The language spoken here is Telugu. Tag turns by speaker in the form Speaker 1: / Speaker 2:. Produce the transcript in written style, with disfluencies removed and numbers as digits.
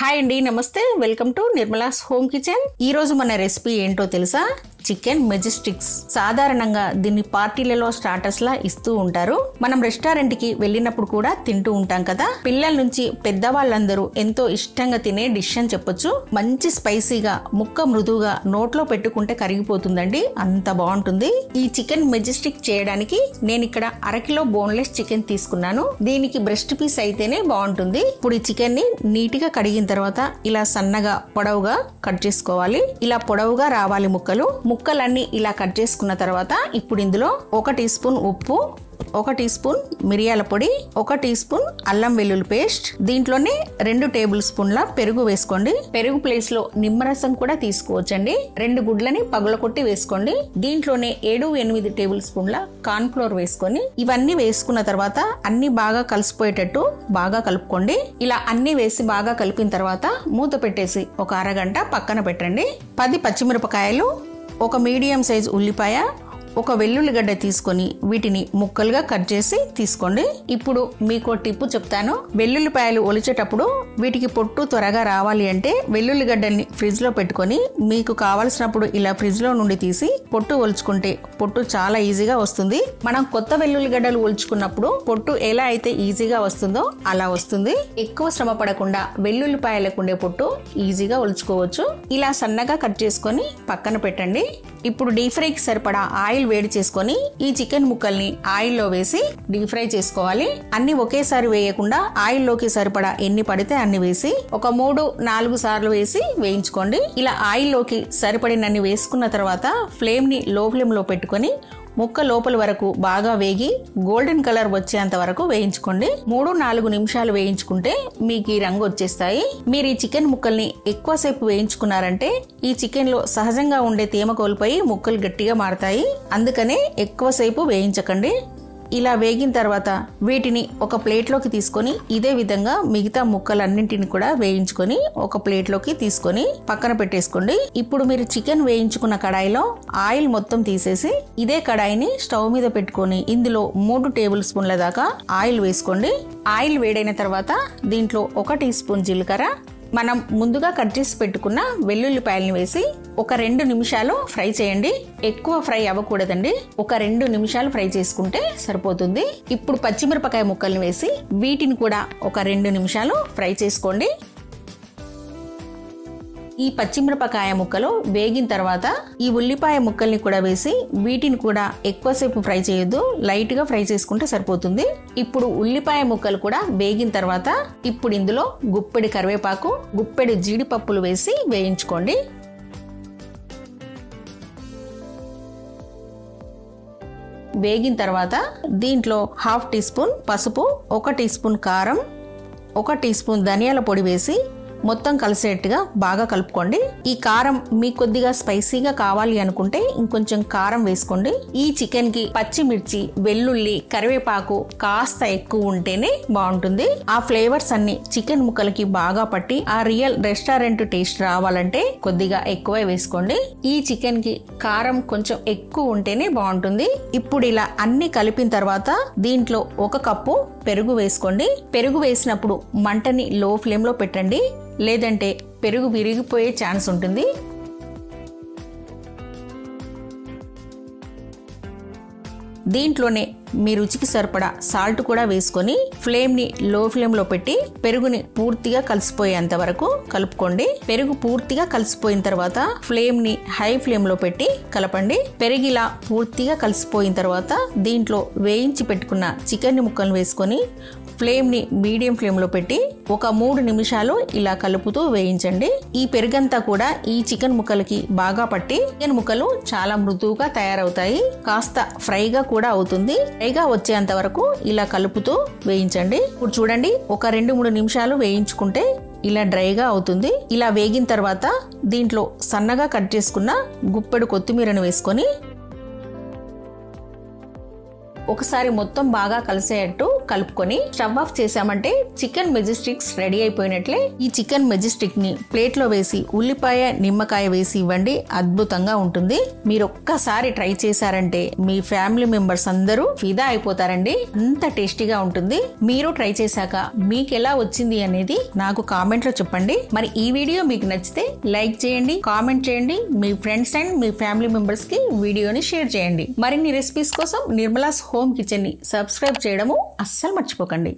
Speaker 1: హాయ్ అండి, నమస్తే. Welcome to Nirmala's home kitchen. ఈ రోజు మన రెసిపీ ఏంటో తెలుసా? చికెన్ మెజెస్టిక్స్. సాధారణంగా దీన్ని పార్టీలలో స్టార్టర్స్ లా ఇస్తూ ఉంటారు. మనం రెస్టారెంట్ కి వెళ్ళినప్పుడు కూడా తింటూ ఉంటాం కదా. పిల్లల నుంచి పెద్దవాళ్ళందరూ ఎంతో ఇష్టంగా తినే డిష్ అని చెప్పొచ్చు. మంచి స్పైసీగా, ముక్క మృదువుగా నోట్లో పెట్టుకుంటే కరిగిపోతుందండి, అంత బాగుంటుంది. ఈ చికెన్ మెజెస్టిక్ చేయడానికి నేను ఇక్కడ 1/2 కిలో బోన్లెస్ చికెన్ తీసుకున్నాను. దీనికి బ్రెస్ట్ పీస్ అయితేనే బాగుంటుంది. ఇప్పుడు ఈ చికెన్ ని నీట్ గా కడిగిన తర్వాత ఇలా సన్నగా పొడవుగా కట్ చేసుకోవాలి. ఇలా పొడవుగా రావాలి ముక్కలన్నీ ఇలా కట్ చేసుకున్న తర్వాత ఇప్పుడు ఇందులో 1 టీ స్పూన్ ఉప్పు, 1 టీ స్పూన్ మిరియాల పొడి, 1 టీ స్పూన్ అల్లం వెల్లుల్లి పేస్ట్, దీంట్లోనే 2 టేబుల్ స్పూన్ల పెరుగు వేసుకోండి. పెరుగు ప్లేస్ లో నిమ్మరసం కూడా తీసుకోవచ్చండి. 2 గుడ్లని పగలకొట్టి వేసుకోండి. దీంట్లోనే 7-8 టేబుల్ స్పూన్ల కార్న్ ఫ్లోర్ వేసుకొని ఇవన్నీ వేసుకున్న తర్వాత అన్ని బాగా కలిసిపోయేటట్టు బాగా కలుపుకోండి. ఇలా అన్ని వేసి బాగా కలిపిన తర్వాత మూత పెట్టేసి ఒక అరగంట పక్కన పెట్టండి. 10 పచ్చిమిరపకాయలు, 1 మీడియం సైజ్ ఉల్లిపాయ, 1 వెల్లుల్లిగడ్డ తీసుకొని వీటిని ముక్కలుగా కట్ చేసి తీసుకోండి. ఇప్పుడు మీకు టిప్పు చెప్తాను. వెల్లుల్లిపాయలు ఒలిచేటప్పుడు వీటికి పొట్టు త్వరగా రావాలి అంటే వెల్లుల్లిగడ్డల్ని ఫ్రిడ్జ్ లో పెట్టుకొని మీకు కావలసినప్పుడు ఇలా ఫ్రిడ్జ్ లో నుండి తీసి పొట్టు ఒలుచుకుంటే పొట్టు చాలా ఈజీగా వస్తుంది. మనం కొత్త వెల్లుల్లిగడ్డలు ఒలుచుకున్నప్పుడు పొట్టు ఎలా అయితే ఈజీగా వస్తుందో అలా వస్తుంది. ఎక్కువ శ్రమ పడకుండా వెల్లుల్లిపాయలకు ఉండే పొట్టు ఈజీగా ఒలుచుకోవచ్చు. ఇలా సన్నగా కట్ చేసుకొని పక్కన పెట్టండి. ఇప్పుడు డీప్ ఫ్రైకి సరిపడా ఆయిల్ వేడి చేసుకొని ఈ చికెన్ ముక్కల్ని ఆయిల్లో వేసి డీప్ ఫ్రై చేసుకోవాలి. అన్ని ఒకేసారి వేయకుండా ఆయిల్లోకి సరిపడా ఎన్ని పడితే అన్ని వేసి ఒక 3-4 సార్లు వేసి వేయించుకోండి. ఇలా ఆయిల్లోకి సరిపడినన్ని వేసుకున్న తర్వాత ఫ్లేమ్ ని లో ఫ్లేమ్ లో పెట్టుకొని ముక్క లోపల వరకు బాగా వేగి గోల్డెన్ కలర్ వచ్చేంత వరకు వేయించుకోండి. 3-4 నిమిషాలు వేయించుకుంటే మీకు ఈ రంగు వచ్చేస్తాయి. మీరు ఈ చికెన్ ముక్కల్ని ఎక్కువసేపు వేయించుకున్నారంటే ఈ చికెన్ లో సహజంగా ఉండే తేమ కోల్పోయి ముక్కలు గట్టిగా మారతాయి. అందుకనే ఎక్కువసేపు వేయించకండి. ఇలా వేగిన తర్వాత వీటిని ఒక ప్లేట్లోకి తీసుకొని ఇదే విధంగా మిగతా ముక్కలన్నింటిని కూడా వేయించుకొని ఒక ప్లేట్లోకి తీసుకొని పక్కన పెట్టేసుకోండి. ఇప్పుడు మీరు చికెన్ వేయించుకున్న కడాయిలో ఆయిల్ మొత్తం తీసేసి ఇదే కడాయిని స్టవ్ మీద పెట్టుకొని ఇందులో 3 టేబుల్ స్పూన్ల దాకా ఆయిల్ వేసుకోండి. ఆయిల్ వేడైన తర్వాత దీంట్లో 1 టీ స్పూన్ జీలకర్ర, మనం ముందుగా కట్ చేసి పెట్టుకున్న వెల్లుల్లిపాయలను వేసి ఒక 2 నిమిషాలు ఫ్రై చేయండి. ఎక్కువ ఫ్రై అవ్వకూడదండి, ఒక 2 నిమిషాలు ఫ్రై చేసుకుంటే సరిపోతుంది. ఇప్పుడు పచ్చిమిరపకాయ ముక్కల్ని వేసి వీటిని కూడా ఒక 2 నిమిషాలు ఫ్రై చేసుకోండి. ఈ పచ్చిమిరపకాయ ముక్కలు వేగిన తర్వాత ఈ ఉల్లిపాయ ముక్కల్ని కూడా వేసి వీటిని కూడా ఎక్కువసేపు ఫ్రై చేయొద్దు, లైట్ గా ఫ్రై చేసుకుంటే సరిపోతుంది. ఇప్పుడు ఉల్లిపాయ ముక్కలు కూడా వేగిన తర్వాత ఇప్పుడు ఇందులో గుప్పెడి కరివేపాకు, గుప్పెడి జీడిపప్పులు వేసి వేయించుకోండి. వేగిన తర్వాత దీంట్లో 1/2 టీ స్పూన్ పసుపు, 1 టీ స్పూన్ కారం, 1 టీ స్పూన్ ధనియాల పొడి వేసి మొత్తం కలిసేట్టుగా బాగా కలుపుకోండి. ఈ కారం మీకు కొద్దిగా స్పైసీగా కావాలి అనుకుంటే ఇంకొంచెం కారం వేసుకోండి. ఈ చికెన్ కి పచ్చిమిర్చి, వెల్లుల్లి, కరివేపాకు కాస్త ఎక్కువ ఉంటేనే బాగుంటుంది. ఆ ఫ్లేవర్స్ అన్ని చికెన్ ముక్కలకి బాగా పట్టి ఆ రియల్ రెస్టారెంట్ టేస్ట్ రావాలంటే కొద్దిగా ఎక్కువ వేసుకోండి. ఈ చికెన్ కి కారం కొంచెం ఎక్కువ ఉంటేనే బాగుంటుంది. ఇప్పుడు ఇలా అన్ని కలిపిన తర్వాత దీంట్లో 1 కప్పు పెరుగు వేసుకోండి. పెరుగు వేసినప్పుడు మంటని లో ఫ్లేమ్ లో పెట్టండి, లేదంటే పెరుగు విరిగిపోయే ఛాన్స్ ఉంటుంది. దీంట్లోనే మీ రుచికి సరిపడా సాల్ట్ కూడా వేసుకొని ఫ్లేమ్ ని లో ఫ్లేమ్ లో పెట్టి పెరుగుని పూర్తిగా కలిసిపోయేంత వరకు కలుపుకోండి. పెరుగు పూర్తిగా కలిసిపోయిన తర్వాత ఫ్లేమ్ ని హై ఫ్లేమ్ లో పెట్టి కలపండి. పెరుగు ఇలా పూర్తిగా కలిసిపోయిన తర్వాత దీంట్లో వేయించి పెట్టుకున్న చికెన్ ముక్కలను వేసుకొని ఫ్లేమ్ ని మీడియం ఫ్లేమ్ లో పెట్టి ఒక 3 నిమిషాలు ఇలా కలుపుతూ వేయించండి. ఈ పెరుగంతా కూడా ఈ చికెన్ ముక్కలకి బాగా పట్టి చికెన్ ముక్కలు చాలా మృదువుగా తయారవుతాయి. కాస్త ఫ్రైగా కూడా అవుతుంది. ఫ్రైగా వచ్చేంత వరకు ఇలా కలుపుతూ వేయించండి. ఇప్పుడు చూడండి, ఒక 2-3 నిమిషాలు వేయించుకుంటే ఇలా డ్రైగా అవుతుంది. ఇలా వేగిన తర్వాత దీంట్లో సన్నగా కట్ చేసుకున్న గుప్పెడు కొత్తిమీరను వేసుకొని ఒకసారి మొత్తం బాగా కలిసేటట్టు కలుపుకొని స్టవ్ ఆఫ్ చేసామంటే చికెన్ మెజెస్టిక్స్ రెడీ అయిపోయినట్లే. ఈ చికెన్ మెజెస్టిక్ ని ప్లేట్ లో వేసి ఉల్లిపాయ నిమ్మకాయ వేసి ఇవ్వండి, అద్భుతంగా ఉంటుంది. మీరు ఒక్కసారి ట్రై చేశారంటే మీ ఫ్యామిలీ మెంబర్స్ అందరూ ఫిదా అయిపోతారండి. అంత టేస్టీగా ఉంటుంది. మీరు ట్రై చేశాక మీకు ఎలా వచ్చింది అనేది నాకు కామెంట్ లో చెప్పండి. మరి ఈ వీడియో మీకు నచ్చితే లైక్ చేయండి, కామెంట్ చేయండి, మీ ఫ్రెండ్స్ అండ్ మీ ఫ్యామిలీ మెంబర్స్ కి వీడియోని షేర్ చేయండి. మరిన్ని రెసిపీస్ కోసం నిర్మలాస్ హోమ్ కిచెన్ ని సబ్స్క్రైబ్ చేయడము అస్సలు మర్చిపోకండి.